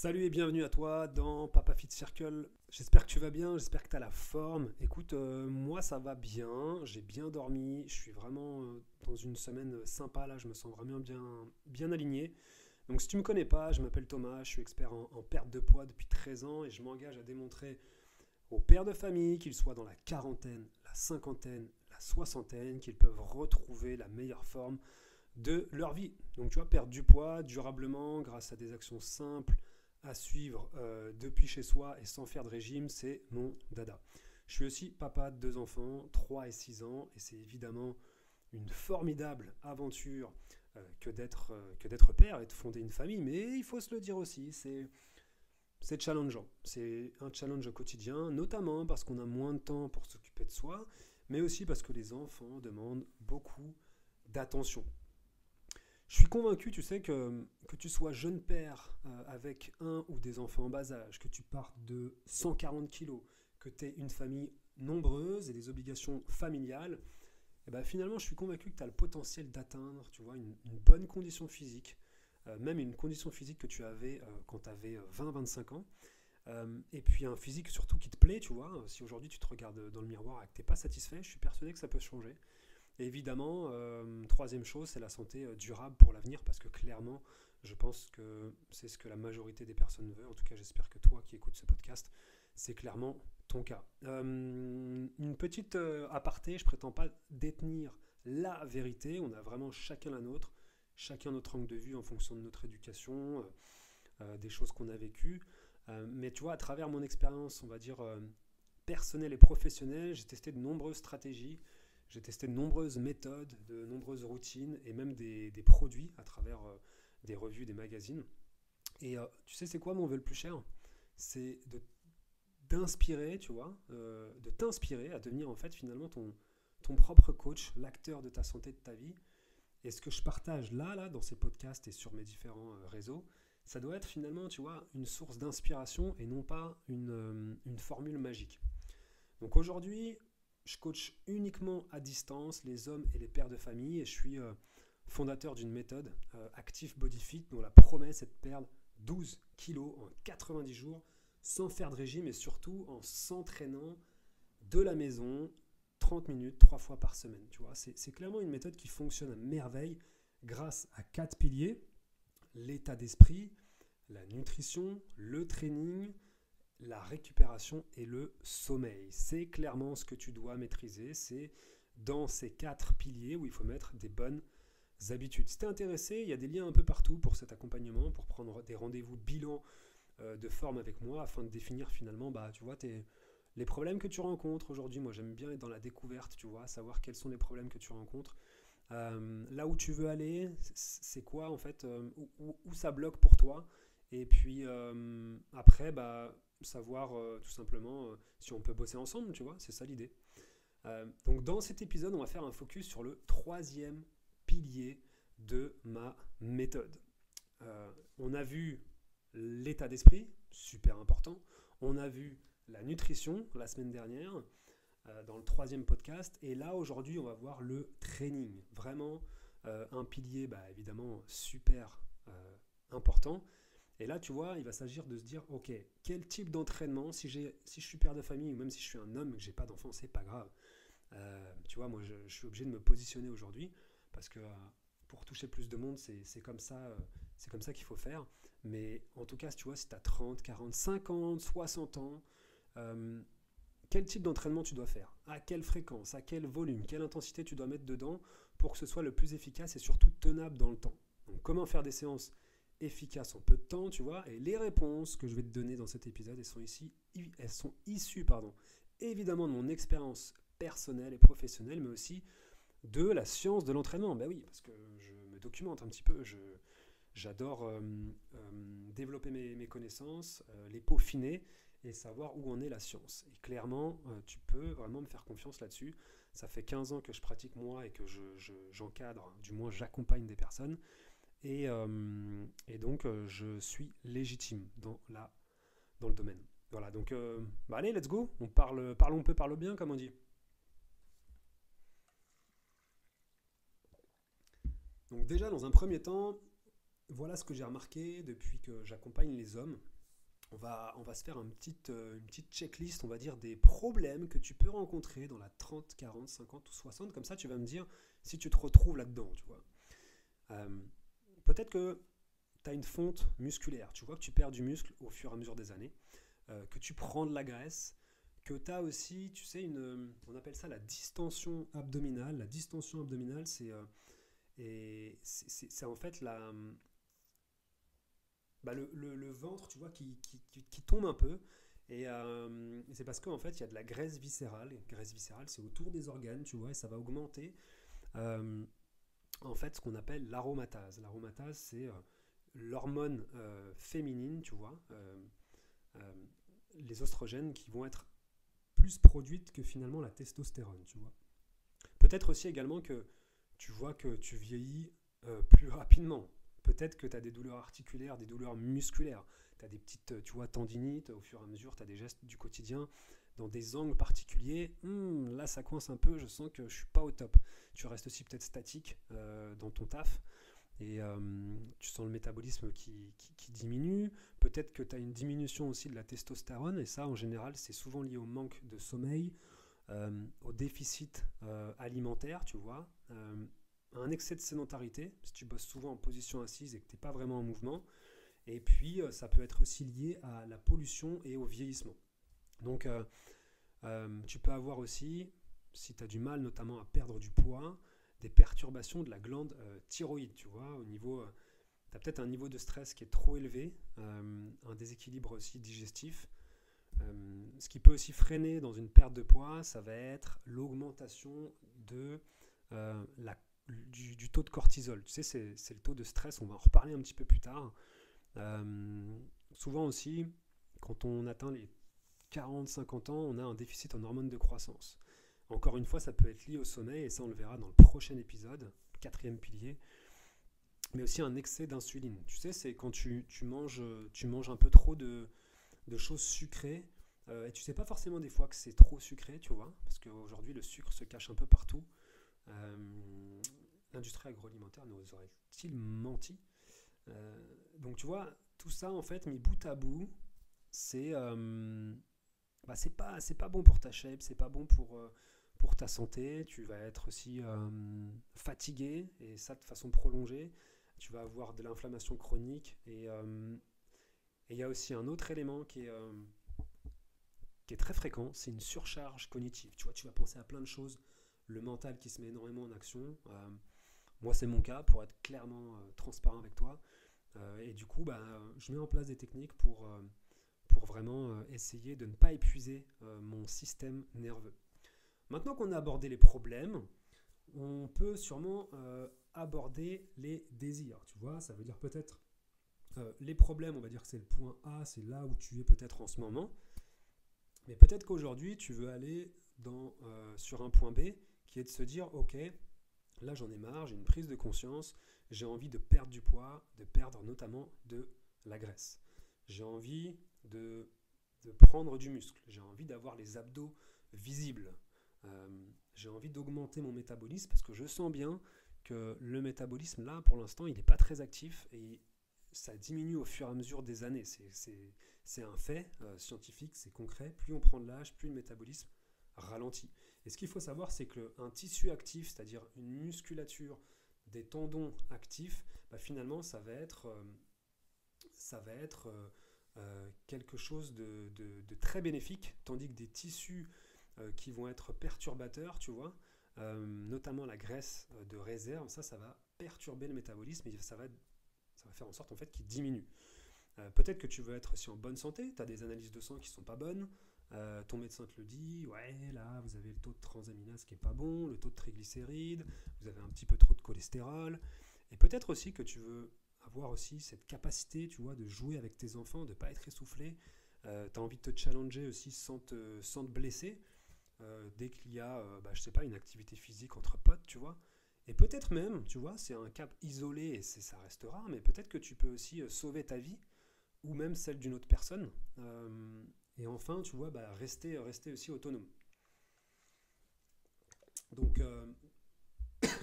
Salut et bienvenue à toi dans Papa Fit Circle. J'espère que tu vas bien, j'espère que tu as la forme. Écoute, moi ça va bien, j'ai bien dormi, je suis vraiment dans une semaine sympa là, je me sens vraiment bien aligné. Donc si tu ne me connais pas, je m'appelle Thomas, je suis expert en perte de poids depuis 13 ans et je m'engage à démontrer aux pères de famille, qu'ils soient dans la quarantaine, la cinquantaine, la soixantaine, qu'ils peuvent retrouver la meilleure forme de leur vie. Donc tu vois, perdre du poids durablement grâce à des actions simples à suivre depuis chez soi et sans faire de régime, c'est mon dada. Je suis aussi papa de deux enfants, 3 et 6 ans, et c'est évidemment une formidable aventure que d'être père et de fonder une famille, mais il faut se le dire aussi, c'est challengeant. C'est un challenge au quotidien, notamment parce qu'on a moins de temps pour s'occuper de soi, mais aussi parce que les enfants demandent beaucoup d'attention. Je suis convaincu, tu sais, que tu sois jeune père avec un ou des enfants en bas âge, que tu partes de 140 kilos, que tu aies une famille nombreuse et des obligations familiales, et ben finalement, je suis convaincu que tu as le potentiel d'atteindre, tu vois, une bonne condition physique, même une condition physique que tu avais quand tu avais 20-25 ans, et puis un physique surtout qui te plaît, tu vois. Si aujourd'hui tu te regardes dans le miroir et que tu n'es pas satisfait, je suis persuadé que ça peut changer. Et évidemment, troisième chose, c'est la santé durable pour l'avenir, parce que clairement, je pense que c'est ce que la majorité des personnes veut. En tout cas, j'espère que toi qui écoutes ce podcast, c'est clairement ton cas. Une petite aparté, je prétends pas détenir la vérité, on a vraiment chacun la nôtre, chacun notre angle de vue en fonction de notre éducation, des choses qu'on a vécues. Mais tu vois, à travers mon expérience, on va dire, personnelle et professionnelle, j'ai testé de nombreuses stratégies. J'ai testé de nombreuses méthodes, de nombreuses routines et même des produits à travers des revues, des magazines. Et tu sais, c'est quoi mon vœu le plus cher? C'est d'inspirer, tu vois, de t'inspirer à devenir en fait finalement ton propre coach, l'acteur de ta santé, de ta vie. Et ce que je partage là, dans ces podcasts et sur mes différents réseaux, ça doit être finalement, tu vois, une source d'inspiration et non pas une formule magique. Donc aujourd'hui, je coach uniquement à distance les hommes et les pères de famille et je suis fondateur d'une méthode Active Body Fit dont la promesse est de perdre 12 kilos en 90 jours sans faire de régime et surtout en s'entraînant de la maison 30 minutes 3 fois par semaine. Tu vois, c'est clairement une méthode qui fonctionne à merveille grâce à 4 piliers: l'état d'esprit, la nutrition, le training, la récupération et le sommeil. C'est clairement ce que tu dois maîtriser. C'est dans ces 4 piliers où il faut mettre des bonnes habitudes. Si tu es intéressé, il y a des liens un peu partout pour cet accompagnement, pour prendre des rendez-vous bilan de forme avec moi afin de définir finalement, tu vois, les problèmes que tu rencontres aujourd'hui. Moi, j'aime bien être dans la découverte, tu vois, savoir quels sont les problèmes que tu rencontres. Là où tu veux aller, c'est quoi en fait, où ça bloque pour toi. Et puis après, savoir tout simplement si on peut bosser ensemble, tu vois, c'est ça l'idée. Donc dans cet épisode, on va faire un focus sur le troisième pilier de ma méthode. On a vu l'état d'esprit, super important. On a vu la nutrition la semaine dernière dans le troisième podcast. Et là, aujourd'hui, on va voir le training. Vraiment un pilier, évidemment, super important. Et là, tu vois, il va s'agir de se dire, ok, quel type d'entraînement, si je suis père de famille ou même si je suis un homme et que j'ai pas d'enfant, c'est pas grave. Tu vois, moi, je suis obligé de me positionner aujourd'hui parce que pour toucher plus de monde, c'est comme ça, qu'il faut faire. Mais en tout cas, tu vois, si tu as 30, 40, 50, 60 ans, quel type d'entraînement tu dois faire? À quelle fréquence? À quel volume? Quelle intensité tu dois mettre dedans pour que ce soit le plus efficace et surtout tenable dans le temps? Donc, comment faire des séances efficaces en peu de temps, tu vois? Et les réponses que je vais te donner dans cet épisode, elles sont issues, évidemment de mon expérience personnelle et professionnelle, mais aussi de la science de l'entraînement. Ben oui, parce que je me documente un petit peu, j'adore développer mes connaissances, les peaufiner et savoir où en est la science. Et clairement, tu peux vraiment me faire confiance là-dessus. Ça fait 15 ans que je pratique moi et que j'encadre, du moins j'accompagne des personnes. Et donc, je suis légitime dans le domaine. Voilà, donc allez, let's go. Parlons peu, parle bien, comme on dit. Donc déjà, dans un premier temps, voilà ce que j'ai remarqué depuis que j'accompagne les hommes. On va se faire une petite checklist, on va dire, des problèmes que tu peux rencontrer dans la 30, 40, 50 ou 60. Comme ça, tu vas me dire si tu te retrouves là-dedans, tu vois. Euh, Peut-être que tu as une fonte musculaire, tu vois que tu perds du muscle au fur et à mesure des années, que tu prends de la graisse, que tu as aussi, tu sais, on appelle ça la distension abdominale. La distension abdominale, c'est en fait le ventre, tu vois, qui tombe un peu. Et c'est parce qu'en fait, il y a de la graisse viscérale. Et graisse viscérale, c'est autour des organes, tu vois, et ça va augmenter euh, en fait ce qu'on appelle l'aromatase. L'aromatase, c'est l'hormone féminine, tu vois, euh, les oestrogènes qui vont être plus produites que finalement la testostérone, tu vois. Peut-être aussi également que tu vois que tu vieillis plus rapidement. Peut-être que tu as des douleurs articulaires, des douleurs musculaires. Tu as des petites, tu vois, tendinites. Au fur et à mesure, tu as des gestes du quotidien dans des angles particuliers. Là, ça coince un peu. Je sens que je suis pas au top. Tu restes aussi peut-être statique dans ton taf. Et tu sens le métabolisme qui diminue. Peut-être que tu as une diminution aussi de la testostérone. Et ça, en général, c'est souvent lié au manque de sommeil, au déficit alimentaire, tu vois, un excès de sédentarité, si tu bosses souvent en position assise et que tu n'es pas vraiment en mouvement. Et puis, ça peut être aussi lié à la pollution et au vieillissement. Donc, tu peux avoir aussi, si tu as du mal notamment à perdre du poids, des perturbations de la glande thyroïde, tu vois, au niveau... tu as peut-être un niveau de stress qui est trop élevé, un déséquilibre aussi digestif. Ce qui peut aussi freiner dans une perte de poids, ça va être l'augmentation de, du taux de cortisol. Tu sais, c'est le taux de stress, on va en reparler un petit peu plus tard. Souvent aussi, quand on atteint les 40-50 ans, on a un déficit en hormones de croissance. Encore une fois, ça peut être lié au sommeil, et ça on le verra dans le prochain épisode, quatrième pilier, mais aussi un excès d'insuline. Tu sais, c'est quand tu manges un peu trop de choses sucrées, et tu sais pas forcément des fois que c'est trop sucré, tu vois, parce qu'aujourd'hui le sucre se cache un peu partout. L'industrie agroalimentaire nous aurait-il menti? Donc tu vois, tout ça en fait, mis bout à bout, c'est c'est pas bon pour ta shape, c'est pas bon pour ta santé. Tu vas être aussi fatigué, et ça de façon prolongée. Tu vas avoir de l'inflammation chronique, et il y a aussi un autre élément qui est très fréquent, c'est une surcharge cognitive. Tu vois, tu vas penser à plein de choses, le mental qui se met énormément en action. Moi, c'est mon cas, pour être clairement transparent avec toi. Et du coup, je mets en place des techniques pour vraiment essayer de ne pas épuiser mon système nerveux. Maintenant qu'on a abordé les problèmes, on peut sûrement aborder les désirs. Tu vois, ça veut dire peut-être les problèmes, on va dire que c'est le point A, c'est là où tu es peut-être en ce moment. Mais peut-être qu'aujourd'hui, tu veux aller sur un point B qui est de se dire, ok, là j'en ai marre, j'ai une prise de conscience, j'ai envie de perdre du poids, de perdre notamment de la graisse. J'ai envie de prendre du muscle, j'ai envie d'avoir les abdos visibles. J'ai envie d'augmenter mon métabolisme parce que je sens bien que le métabolisme, là, pour l'instant, il n'est pas très actif, et ça diminue au fur et à mesure des années. C'est un fait scientifique, c'est concret. Plus on prend de l'âge, plus le métabolisme ralentit. Et ce qu'il faut savoir, c'est qu'un tissu actif, c'est-à-dire une musculature, des tendons actifs, finalement, ça va être quelque chose de très bénéfique, tandis que des tissus qui vont être perturbateurs, tu vois, notamment la graisse de réserve, ça va perturber le métabolisme, et ça va faire en sorte en fait qu'il diminue. Peut-être que tu veux être aussi en bonne santé, tu as des analyses de sang qui ne sont pas bonnes, ton médecin te le dit, ouais, là, vous avez le taux de transaminase qui n'est pas bon, le taux de triglycérides, vous avez un petit peu trop de cholestérol, et peut-être aussi que tu veux avoir aussi cette capacité, tu vois, de jouer avec tes enfants, de ne pas être essoufflé, tu as envie de te challenger aussi sans te blesser, dès qu'il y a, je sais pas, une activité physique entre potes, tu vois. Et peut-être même, tu vois, c'est un cas isolé et ça reste rare, mais peut-être que tu peux aussi sauver ta vie ou même celle d'une autre personne. Et enfin, tu vois, rester aussi autonome. Donc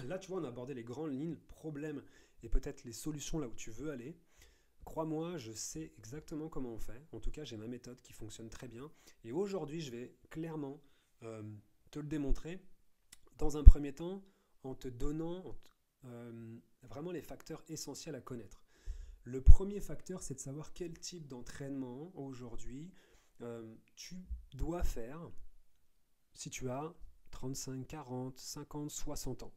là, tu vois, on a abordé les grandes lignes, problèmes et peut-être les solutions là où tu veux aller, crois-moi, je sais exactement comment on fait. En tout cas, j'ai ma méthode qui fonctionne très bien. Et aujourd'hui, je vais clairement euh, te le démontrer. Dans un premier temps, en te donnant vraiment les facteurs essentiels à connaître. Le premier facteur, c'est de savoir quel type d'entraînement aujourd'hui tu dois faire si tu as 35, 40, 50, 60 ans.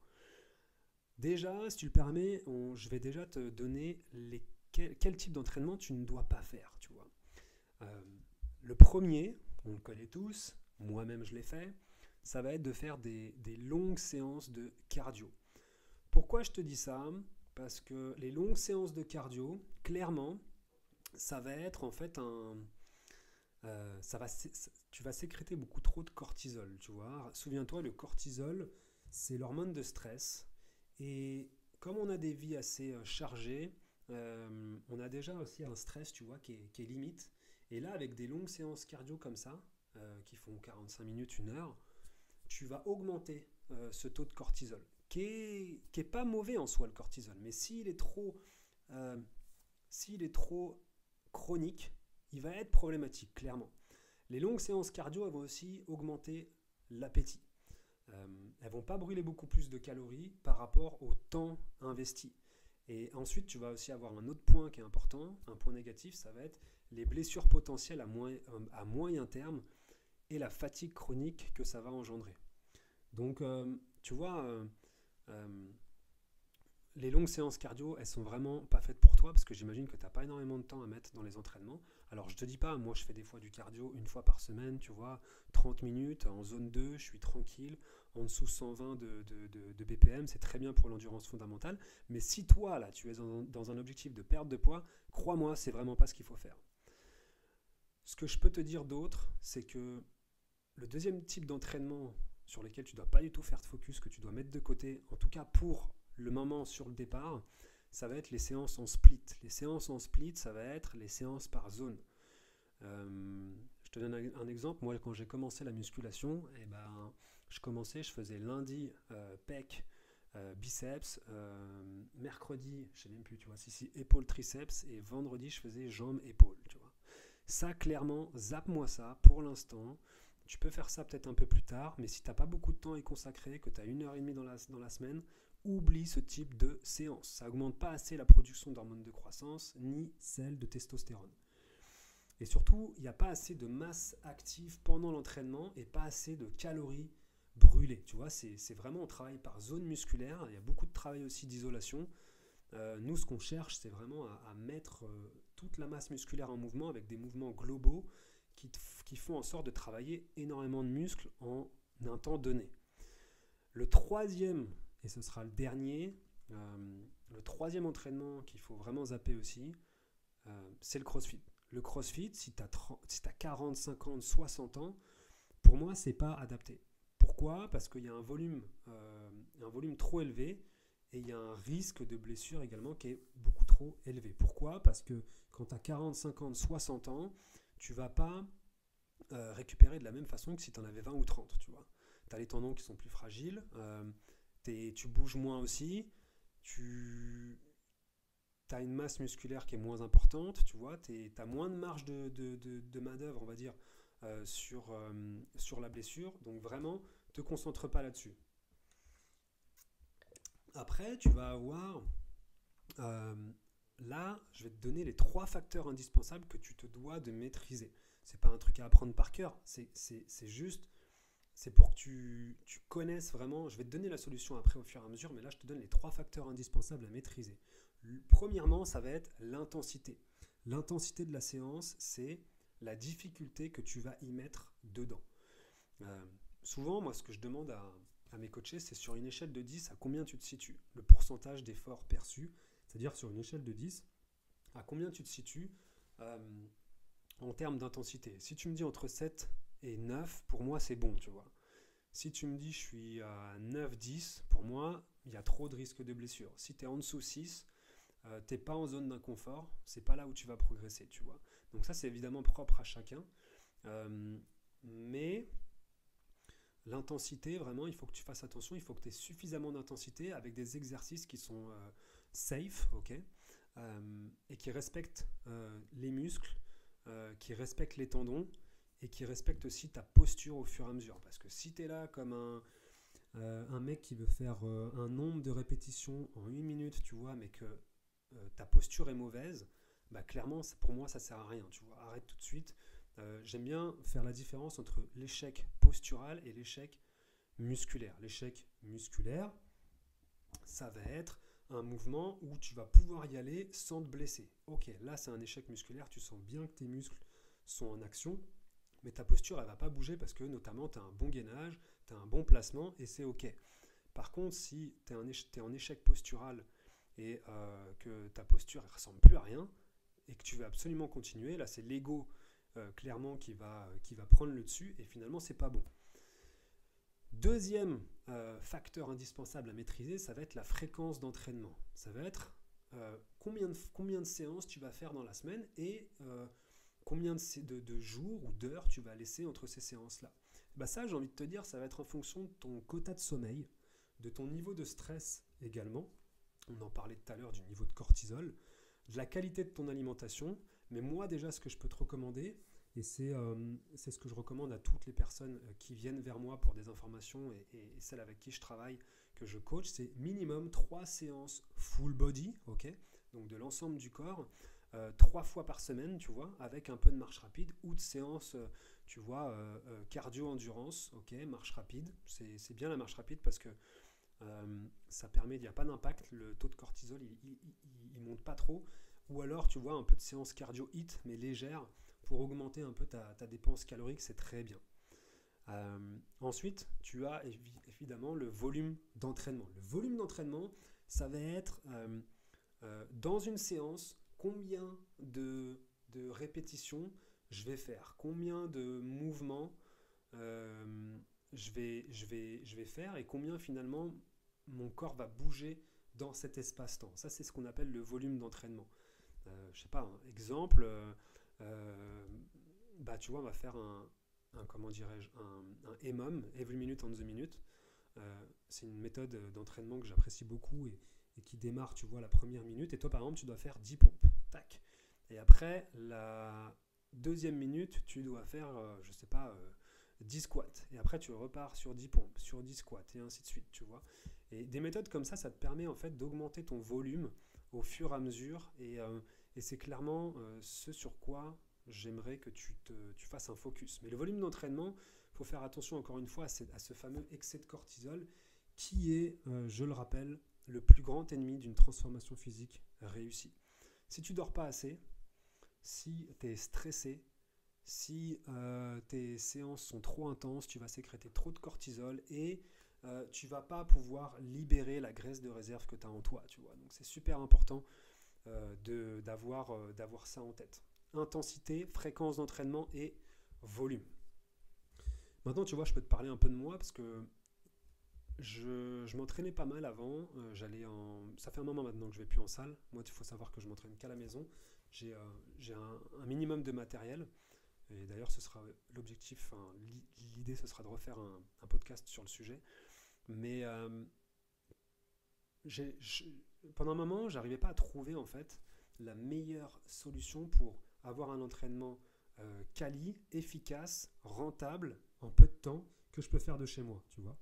Déjà, si tu le permets, je vais déjà te donner quel type d'entraînement tu ne dois pas faire, tu vois. Euh, le premier, on le connaît tous, moi-même je l'ai fait, ça va être de faire des longues séances de cardio. Pourquoi je te dis ça? Parce que les longues séances de cardio, clairement, ça va être en fait tu vas sécréter beaucoup trop de cortisol, tu vois. Souviens-toi, le cortisol, c'est l'hormone de stress. Et comme on a des vies assez chargées, on a déjà aussi un stress, tu vois, qui est limite. Et là, avec des longues séances cardio comme ça, qui font 45 minutes, 1 heure, tu vas augmenter ce taux de cortisol, qui est pas mauvais en soi, le cortisol. Mais euh, s'il est trop chronique, il va être problématique, clairement. Les longues séances cardio, elles vont aussi augmenter l'appétit. Elles vont pas brûler beaucoup plus de calories par rapport au temps investi. Et ensuite, tu vas aussi avoir un autre point qui est important, un point négatif, ça va être les blessures potentielles à moyen terme et la fatigue chronique que ça va engendrer. Donc, tu vois, euh, les longues séances cardio, elles sont vraiment pas faites pour toi parce que j'imagine que tu n'as pas énormément de temps à mettre dans les entraînements. Alors je te dis pas, moi je fais des fois du cardio 1 fois par semaine, tu vois, 30 minutes en zone 2, je suis tranquille, en dessous 120 de BPM, c'est très bien pour l'endurance fondamentale. Mais si toi là tu es dans un objectif de perte de poids, crois-moi, c'est vraiment pas ce qu'il faut faire. Ce que je peux te dire d'autre, c'est que le deuxième type d'entraînement sur lequel tu ne dois pas du tout faire de focus, que tu dois mettre de côté, en tout cas pour le moment sur le départ, ça va être les séances en split. Les séances en split, ça va être les séances par zone. Je te donne un exemple. Moi, quand j'ai commencé la musculation, je faisais lundi pec, biceps, mercredi, je sais même plus, tu vois, si épaule, triceps, et vendredi, je faisais jambes, épaules, tu vois. Ça, clairement, zappe-moi ça pour l'instant. Tu peux faire ça peut-être un peu plus tard, mais si tu n'as pas beaucoup de temps à y consacrer, que tu as 1 heure et demie dans la semaine, oublie ce type de séance. Ça n'augmente pas assez la production d'hormones de croissance, ni celle de testostérone. Et surtout, il n'y a pas assez de masse active pendant l'entraînement et pas assez de calories brûlées. Tu vois, c'est vraiment, on travaille par zone musculaire. Il y a beaucoup de travail aussi d'isolation. Nous, ce qu'on cherche, c'est vraiment à mettre toute la masse musculaire en mouvement avec des mouvements globaux qui font en sorte de travailler énormément de muscles en un temps donné. Le troisième, et ce sera le dernier, le troisième entraînement qu'il faut vraiment zapper aussi, c'est le crossfit. Le crossfit, si tu as 40, 50, 60 ans, pour moi, c'est pas adapté. Pourquoi? Parce qu'il y a un volume trop élevé et il y a un risque de blessure également qui est beaucoup trop élevé. Pourquoi? Parce que quand tu as 40, 50, 60 ans, tu vas pas récupérer de la même façon que si tu en avais 20 ou 30, tu vois. Tu as les tendons qui sont plus fragiles, tu bouges moins aussi, tu as une masse musculaire qui est moins importante, tu vois, tu as moins de marge de main-d'œuvre, on va dire, sur la blessure. Donc vraiment, te concentre pas là-dessus. Après, tu vas avoir euh, là, je vais te donner les 3 facteurs indispensables que tu te dois de maîtriser. C'est pas un truc à apprendre par cœur, c'est juste, c'est pour que tu connaisses vraiment. Je vais te donner la solution après au fur et à mesure, mais là, je te donne les 3 facteurs indispensables à maîtriser. Premièrement, ça va être l'intensité. L'intensité de la séance, c'est la difficulté que tu vas y mettre dedans. Euh, Souvent, moi, ce que je demande à mes coachés, c'est sur une échelle de 10, à combien tu te situes? Le pourcentage d'effort perçu, c'est-à-dire sur une échelle de 10, à combien tu te situes euh, en termes d'intensité. Si tu me dis entre 7 et 9, pour moi, c'est bon, tu vois. Si tu me dis je suis à 9-10, pour moi, il y a trop de risques de blessure. Si tu es en dessous 6, tu n'es pas en zone d'inconfort, c'est pas là où tu vas progresser, tu vois. Donc ça, c'est évidemment propre à chacun. Mais l'intensité, vraiment, il faut que tu fasses attention, il faut que tu aies suffisamment d'intensité avec des exercices qui sont safe, ok, et qui respecte les muscles, qui respecte les tendons et qui respecte aussi ta posture au fur et à mesure. Parce que si tu es là comme un mec qui veut faire un nombre de répétitions en 1 minute, tu vois, mais que ta posture est mauvaise, bah clairement, pour moi, ça sert à rien. Tu vois, arrête tout de suite. J'aime bien faire la différence entre l'échec postural et l'échec musculaire. L'échec musculaire, ça va être un mouvement où tu vas pouvoir y aller sans te blesser. Ok, là c'est un échec musculaire, tu sens bien que tes muscles sont en action, mais ta posture elle va pas bouger parce que notamment tu as un bon gainage, tu as un bon placement et c'est ok. Par contre, si tu es en échec postural et que ta posture ne ressemble plus à rien et que tu veux absolument continuer, là c'est l'ego clairement qui va prendre le dessus et finalement c'est pas bon. Deuxième facteur indispensable à maîtriser, ça va être la fréquence d'entraînement. Ça va être combien de séances tu vas faire dans la semaine et combien de jours ou d'heures tu vas laisser entre ces séances-là. Bah ça, j'ai envie de te dire, ça va être en fonction de ton quota de sommeil, de ton niveau de stress également. On en parlait tout à l'heure du niveau de cortisol, de la qualité de ton alimentation. Mais moi, déjà, ce que je peux te recommander, et c'est ce que je recommande à toutes les personnes qui viennent vers moi pour des informations et celles avec qui je travaille, que je coach, c'est minimum 3 séances full body, ok, donc de l'ensemble du corps, 3 fois par semaine, tu vois, avec un peu de marche rapide ou de séances, tu vois, cardio-endurance, ok, marche rapide. C'est bien la marche rapide parce que ça permet, il n'y a pas d'impact, le taux de cortisol, il monte pas trop. Ou alors, tu vois, un peu de séance cardio-hit, mais légère, pour augmenter un peu ta dépense calorique, c'est très bien. Ensuite, tu as évidemment le volume d'entraînement. Le volume d'entraînement, ça va être dans une séance, combien de répétitions je vais faire, combien de mouvements je vais faire et combien finalement mon corps va bouger dans cet espace-temps. Ça, c'est ce qu'on appelle le volume d'entraînement. Je sais pas, un exemple, bah tu vois, on va faire comment dirais-je, un EMOM, Every Minute on the Minute. C'est une méthode d'entraînement que j'apprécie beaucoup et qui démarre, tu vois, la première minute. Et toi, par exemple, tu dois faire 10 pompes. Tac. Et après, la deuxième minute, tu dois faire, je sais pas, 10 squats. Et après, tu repars sur 10 pompes, sur 10 squats, et ainsi de suite, tu vois. Et des méthodes comme ça te permet en fait d'augmenter ton volume au fur et à mesure. Et c'est clairement ce sur quoi j'aimerais que tu fasses un focus. Mais le volume d'entraînement, il faut faire attention encore une fois à ce fameux excès de cortisol qui est, je le rappelle, le plus grand ennemi d'une transformation physique réussie. Si tu dors pas assez, si tu es stressé, si tes séances sont trop intenses, tu vas sécréter trop de cortisol et tu vas pas pouvoir libérer la graisse de réserve que tu as en toi. Tu vois. Donc c'est super important d'avoir ça en tête. Intensité, fréquence d'entraînement et volume. Maintenant, tu vois, je peux te parler un peu de moi parce que je m'entraînais pas mal avant. Ça fait un moment maintenant que je vais plus en salle. Moi, il faut savoir que je m'entraîne qu'à la maison. J'ai un minimum de matériel. Et d'ailleurs, ce sera l'objectif, l'idée, ce sera de refaire un podcast sur le sujet. Mais pendant un moment, j'arrivais pas à trouver en fait la meilleure solution pour avoir un entraînement quali, efficace, rentable, en peu de temps, que je peux faire de chez moi, tu vois.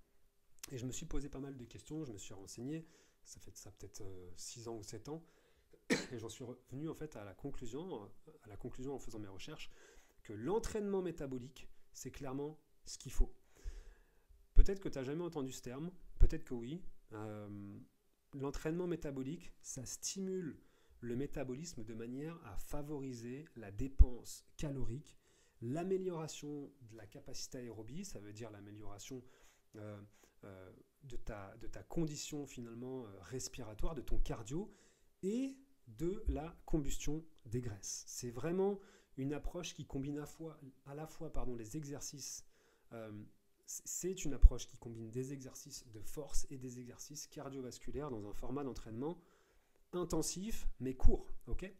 Et je me suis posé pas mal de questions, je me suis renseigné, ça fait de ça peut-être 6 ans ou 7 ans, et j'en suis revenu en fait à la conclusion en faisant mes recherches, que l'entraînement métabolique, c'est clairement ce qu'il faut. Peut-être que tu n'as jamais entendu ce terme, peut-être que oui. L'entraînement métabolique, ça stimule le métabolisme de manière à favoriser la dépense calorique, l'amélioration de la capacité aérobie, ça veut dire l'amélioration de ta condition finalement respiratoire, de ton cardio et de la combustion des graisses. C'est vraiment une approche qui combine à la fois les exercices. C'est une approche qui combine des exercices de force et des exercices cardiovasculaires dans un format d'entraînement intensif mais court. Okay,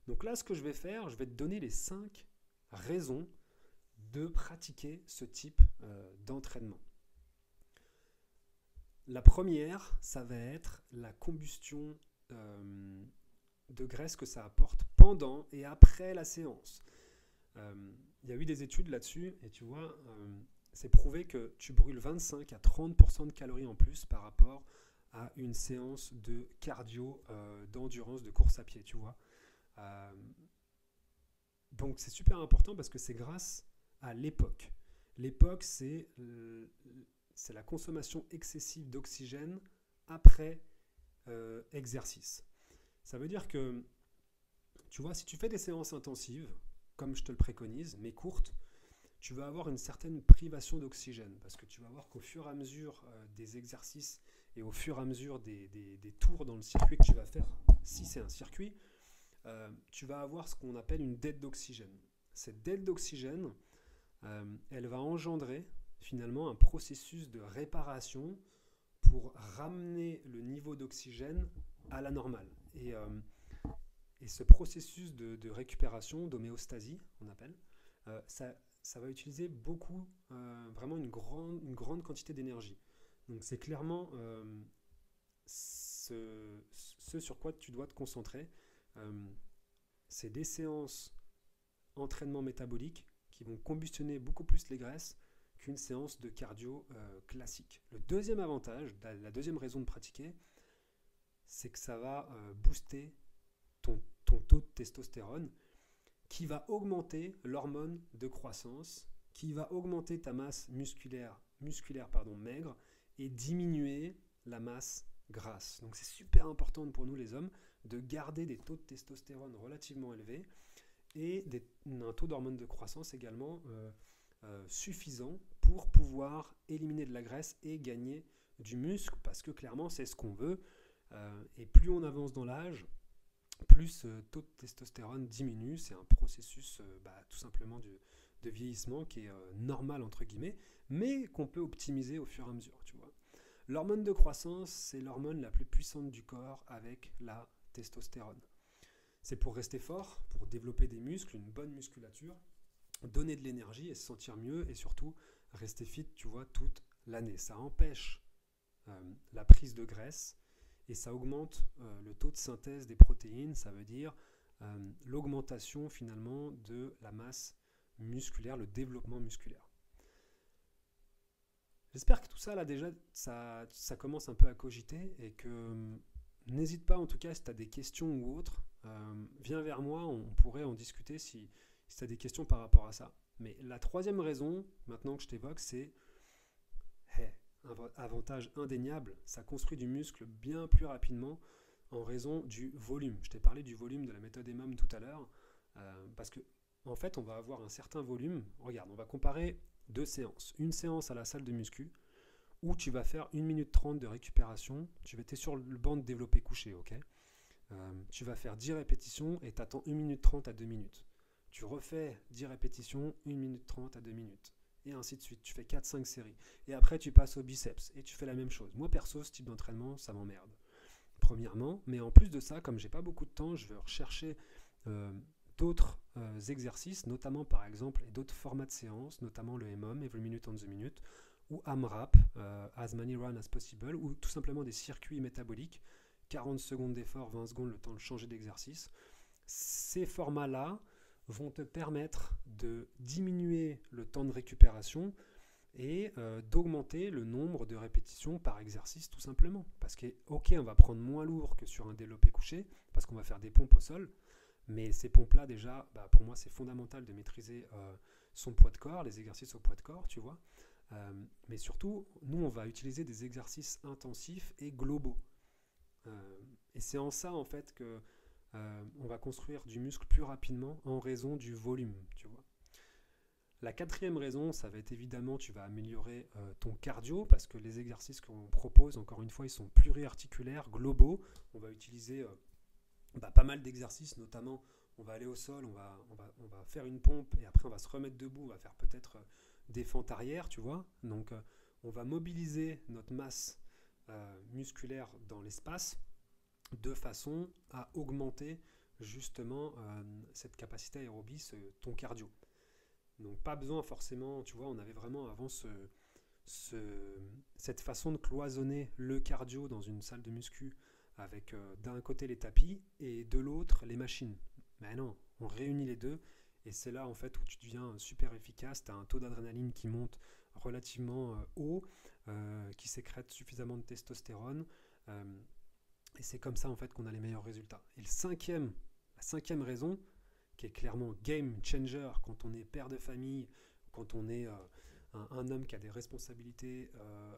donc là, ce que je vais faire, je vais te donner les 5 raisons de pratiquer ce type d'entraînement. La première, ça va être la combustion de graisse que ça apporte pendant et après la séance. Il y a eu des études là-dessus et tu vois, c'est prouvé que tu brûles 25 à 30% de calories en plus par rapport à une séance de cardio, d'endurance, de course à pied, tu vois. Euh, donc c'est super important parce que c'est grâce à l'époque. L'époque, c'est la consommation excessive d'oxygène après exercice. Ça veut dire que, tu vois, si tu fais des séances intensives, comme je te le préconise, mais courtes, tu vas avoir une certaine privation d'oxygène parce que tu vas voir qu'au fur et à mesure des exercices et au fur et à mesure des tours dans le circuit que tu vas faire, si c'est un circuit, tu vas avoir ce qu'on appelle une dette d'oxygène. Cette dette d'oxygène, elle va engendrer finalement un processus de réparation pour ramener le niveau d'oxygène à la normale. Et ce processus de récupération, d'homéostasie, on appelle, ça va utiliser beaucoup, vraiment une grande quantité d'énergie. Donc c'est clairement ce sur quoi tu dois te concentrer. Euh, c'est des séances entraînement métabolique qui vont combustionner beaucoup plus les graisses qu'une séance de cardio classique. Le deuxième avantage, la deuxième raison de pratiquer, c'est que ça va booster ton taux de testostérone qui va augmenter l'hormone de croissance, qui va augmenter ta masse musculaire maigre et diminuer la masse grasse. Donc c'est super important pour nous les hommes de garder des taux de testostérone relativement élevés et un taux d'hormone de croissance également suffisant pour pouvoir éliminer de la graisse et gagner du muscle parce que clairement c'est ce qu'on veut et plus on avance dans l'âge, plus le taux de testostérone diminue. C'est un processus tout simplement de vieillissement qui est normal entre guillemets, mais qu'on peut optimiser au fur et à mesure. Tu vois. L'hormone de croissance, c'est l'hormone la plus puissante du corps avec la testostérone. C'est pour rester fort, pour développer des muscles, une bonne musculature, donner de l'énergie et se sentir mieux et surtout rester fit, tu vois, toute l'année. Ça empêche la prise de graisse et ça augmente le taux de synthèse des protéines, ça veut dire l'augmentation finalement de la masse musculaire, le développement musculaire. J'espère que tout ça, là déjà, ça commence un peu à cogiter et que n'hésite pas en tout cas si tu as des questions ou autres, viens vers moi, on pourrait en discuter si tu as des questions par rapport à ça. Mais la troisième raison, maintenant que je t'évoque, c'est un avantage indéniable, ça construit du muscle bien plus rapidement en raison du volume. Je t'ai parlé du volume de la méthode EMOM tout à l'heure, parce que en fait, on va avoir un certain volume. Regarde, on va comparer deux séances. Une séance à la salle de muscu, où tu vas faire 1 minute 30 de récupération. Tu vas être sur le banc de développé couché, ok. Tu vas faire 10 répétitions et tu attends 1 minute 30 à 2 minutes. Tu refais 10 répétitions, 1 minute 30 à 2 minutes. Et ainsi de suite. Tu fais 4-5 séries. Et après, tu passes au biceps et tu fais la même chose. Moi, perso, ce type d'entraînement, ça m'emmerde. Premièrement. Mais en plus de ça, comme j'ai pas beaucoup de temps, je vais rechercher d'autres exercices, notamment par exemple, et d'autres formats de séances, notamment le EMOM, Every Minute on the Minute, ou AMRAP, As Many Run As Possible, ou tout simplement des circuits métaboliques, 40 secondes d'effort, 20 secondes le temps de changer d'exercice. Ces formats-là vont te permettre de diminuer le temps de récupération et d'augmenter le nombre de répétitions par exercice tout simplement. Parce que, ok, on va prendre moins lourd que sur un développé couché, parce qu'on va faire des pompes au sol, mais ces pompes-là déjà, pour moi c'est fondamental de maîtriser son poids de corps, les exercices au poids de corps, tu vois. Mais surtout, nous on va utiliser des exercices intensifs et globaux. Et c'est en ça en fait que on va construire du muscle plus rapidement en raison du volume, tu vois. La quatrième raison, ça va être évidemment, tu vas améliorer ton cardio parce que les exercices qu'on propose, encore une fois, ils sont pluriarticulaires, globaux. On va utiliser pas mal d'exercices, notamment on va aller au sol, on va faire une pompe et après on va se remettre debout, on va faire peut-être des fentes arrière, tu vois. Donc on va mobiliser notre masse musculaire dans l'espace de façon à augmenter justement cette capacité aérobie, ton cardio. Donc pas besoin forcément, tu vois, on avait vraiment avant cette façon de cloisonner le cardio dans une salle de muscu avec d'un côté les tapis et de l'autre les machines. Mais non, on réunit les deux et c'est là en fait où tu deviens super efficace, tu as un taux d'adrénaline qui monte relativement haut, qui sécrète suffisamment de testostérone et c'est comme ça en fait qu'on a les meilleurs résultats. Et la cinquième raison, qui est clairement game changer quand on est père de famille, quand on est un homme qui a des responsabilités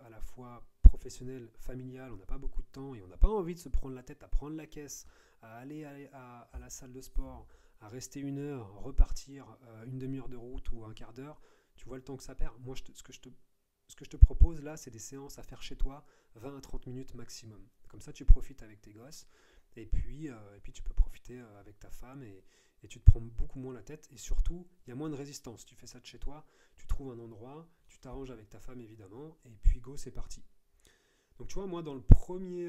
à la fois professionnelles, familiales, on n'a pas beaucoup de temps et on n'a pas envie de se prendre la tête à prendre la caisse, à aller à la salle de sport, à rester 1 heure, repartir une demi-heure de route ou un quart d'heure, tu vois le temps que ça perd. Moi, ce que je te propose là, c'est des séances à faire chez toi, 20 à 30 minutes maximum. Comme ça, tu profites avec tes gosses et puis tu peux profiter avec ta femme et tu te prends beaucoup moins la tête et surtout, il y a moins de résistance. Tu fais ça de chez toi, tu trouves un endroit, tu t'arranges avec ta femme évidemment et puis go, c'est parti. Donc tu vois, moi dans le premier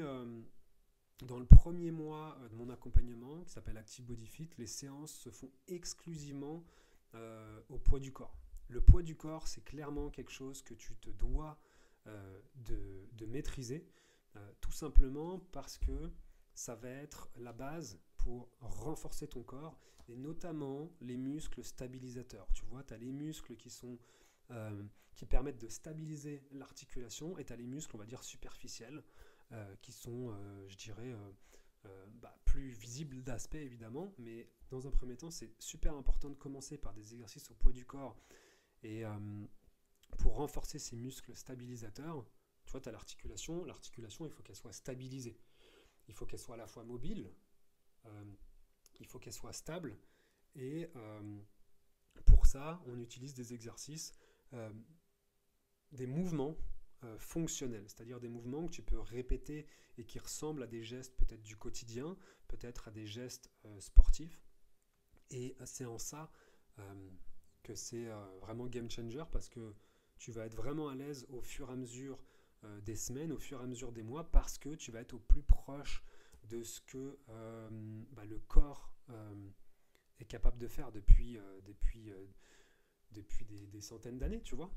mois de mon accompagnement, qui s'appelle Active Body Fit, les séances se font exclusivement au poids du corps. Le poids du corps, c'est clairement quelque chose que tu te dois de maîtriser, tout simplement parce que ça va être la base pour renforcer ton corps et notamment les muscles stabilisateurs. Tu vois, tu as les muscles qui permettent de stabiliser l'articulation et tu as les muscles, on va dire, superficiels qui sont, je dirais, plus visibles d'aspect évidemment, mais dans un premier temps, c'est super important de commencer par des exercices au poids du corps et pour renforcer ces muscles stabilisateurs. Tu vois, tu as l'articulation, il faut qu'elle soit stabilisée. Il faut qu'elle soit à la fois mobile, il faut qu'elle soit stable, et pour ça, on utilise des exercices, des mouvements fonctionnels, c'est-à-dire des mouvements que tu peux répéter et qui ressemblent à des gestes peut-être du quotidien, peut-être à des gestes sportifs, et c'est en ça que c'est vraiment game changer parce que tu vas être vraiment à l'aise au fur et à mesure des semaines, au fur et à mesure des mois, parce que tu vas être au plus proche de ce que le corps est capable de faire depuis des centaines d'années, tu vois.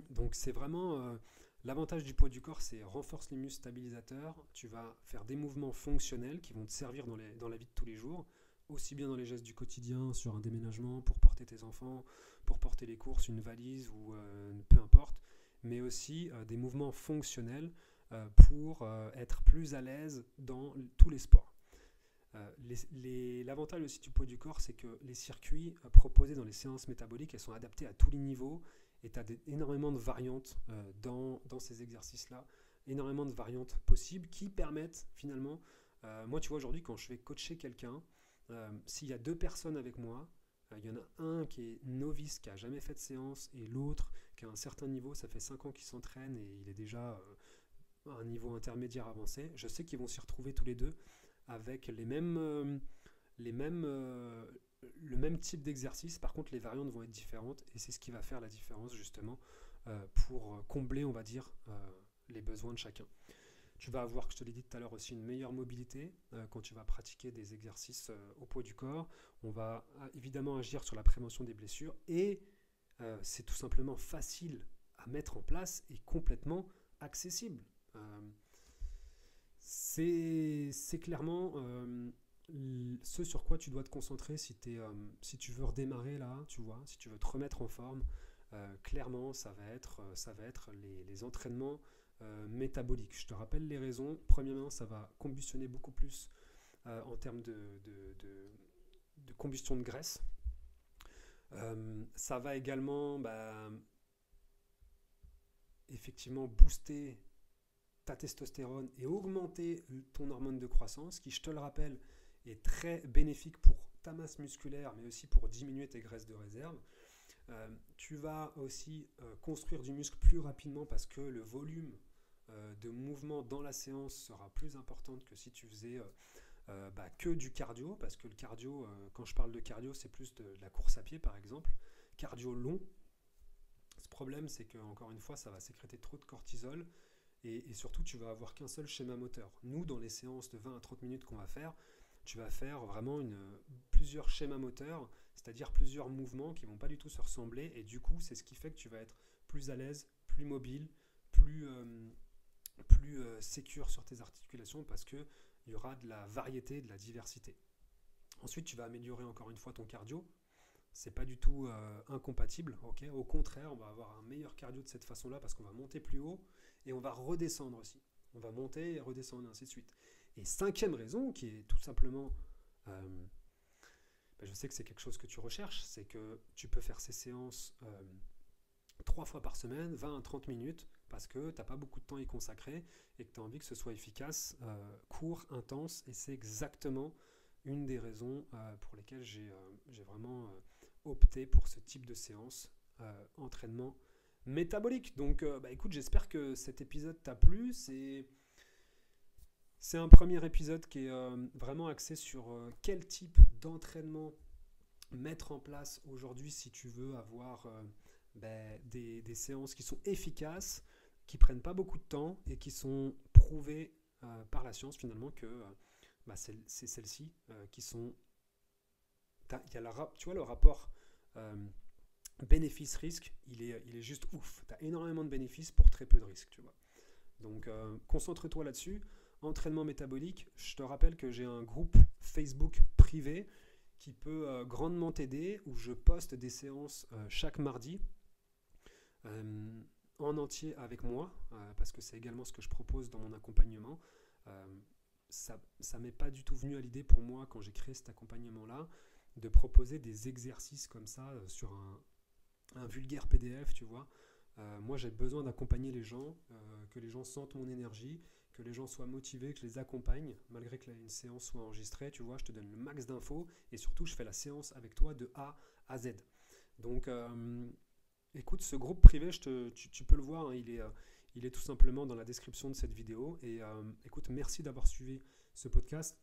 Donc c'est vraiment l'avantage du poids du corps, c'est renforce les muscles stabilisateurs, tu vas faire des mouvements fonctionnels qui vont te servir dans la vie de tous les jours, aussi bien dans les gestes du quotidien, sur un déménagement, pour porter tes enfants, pour porter les courses, une valise ou peu importe, mais aussi des mouvements fonctionnels pour être plus à l'aise dans tous les sports. L'avantage aussi du poids du corps, c'est que les circuits proposés dans les séances métaboliques, elles sont adaptées à tous les niveaux et tu as énormément de variantes dans ces exercices-là, énormément de variantes possibles qui permettent finalement, moi tu vois aujourd'hui quand je vais coacher quelqu'un, s'il y a 2 personnes avec moi, il y en a un qui est novice, qui n'a jamais fait de séance, et l'autre qui a un certain niveau, ça fait 5 ans qu'il s'entraîne et il est déjà à un niveau intermédiaire avancé. Je sais qu'ils vont s'y retrouver tous les deux avec le même type d'exercice. Par contre, les variantes vont être différentes et c'est ce qui va faire la différence justement pour combler, on va dire, les besoins de chacun. Tu vas avoir, je te l'ai dit tout à l'heure aussi, une meilleure mobilité quand tu vas pratiquer des exercices au poids du corps. On va évidemment agir sur la prévention des blessures et c'est tout simplement facile à mettre en place et complètement accessible. C'est clairement ce sur quoi tu dois te concentrer si tu veux redémarrer là, tu vois, si tu veux te remettre en forme. Clairement, ça va être les entraînements métaboliques. Je te rappelle les raisons. Premièrement, ça va combustionner beaucoup plus en termes de combustion de graisse. Ça va également effectivement booster ta testostérone et augmenter ton hormone de croissance, qui, je te le rappelle, est très bénéfique pour ta masse musculaire, mais aussi pour diminuer tes graisses de réserve. Tu vas aussi construire du muscle plus rapidement parce que le volume de mouvement dans la séance sera plus important que si tu faisais que du cardio, parce que le cardio, quand je parle de cardio, c'est plus de la course à pied par exemple, cardio long. Ce problème, c'est que encore une fois, ça va sécréter trop de cortisol et surtout, tu vas avoir qu'un seul schéma moteur. Nous, dans les séances de 20 à 30 minutes qu'on va faire, tu vas faire vraiment plusieurs schémas moteurs, c'est-à-dire plusieurs mouvements qui ne vont pas du tout se ressembler et du coup, c'est ce qui fait que tu vas être plus à l'aise, plus mobile, plus plus sécure sur tes articulations parce qu'il y aura de la variété, de la diversité. Ensuite, tu vas améliorer encore une fois ton cardio. C'est pas du tout incompatible. Okay, au contraire, on va avoir un meilleur cardio de cette façon-là parce qu'on va monter plus haut et on va redescendre aussi. On va monter et redescendre, ainsi de suite. Et cinquième raison, qui est tout simplement, je sais que c'est quelque chose que tu recherches, c'est que tu peux faire ces séances 3 fois par semaine, 20 à 30 minutes, parce que tu n'as pas beaucoup de temps à y consacrer et que tu as envie que ce soit efficace, court, intense, et c'est exactement une des raisons pour lesquelles j'ai vraiment opté pour ce type de séance, entraînement métabolique. Donc écoute, j'espère que cet épisode t'a plu. C'est un premier épisode qui est vraiment axé sur quel type d'entraînement mettre en place aujourd'hui si tu veux avoir des séances qui sont efficaces, qui prennent pas beaucoup de temps et qui sont prouvées par la science finalement que c'est celles-ci qui sont... Tu vois le rapport bénéfice-risque, il est juste ouf. Tu as énormément de bénéfices pour très peu de risques, tu vois. Donc concentre-toi là-dessus. Entraînement métabolique, je te rappelle que j'ai un groupe Facebook privé qui peut grandement t'aider, où je poste des séances chaque mardi en entier avec moi, parce que c'est également ce que je propose dans mon accompagnement. Ça m'est pas du tout venu à l'idée pour moi, quand j'ai créé cet accompagnement-là, de proposer des exercices comme ça sur un vulgaire PDF, tu vois. Moi, j'ai besoin d'accompagner les gens, que les gens sentent mon énergie, que les gens soient motivés, que je les accompagne, malgré que une séance soit enregistrée, tu vois, je te donne le max d'infos, et surtout, je fais la séance avec toi de A à Z. Donc, écoute, ce groupe privé, tu peux le voir, hein, il est tout simplement dans la description de cette vidéo. Et écoute, merci d'avoir suivi ce podcast.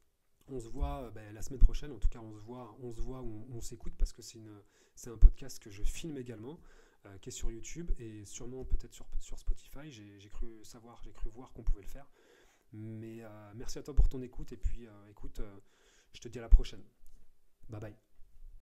On se voit la semaine prochaine, en tout cas on se voit ou on s'écoute, parce que c'est un podcast que je filme également, qui est sur YouTube et sûrement peut-être sur Spotify. J'ai cru voir qu'on pouvait le faire. Mais merci à toi pour ton écoute, et puis écoute, je te dis à la prochaine. Bye bye.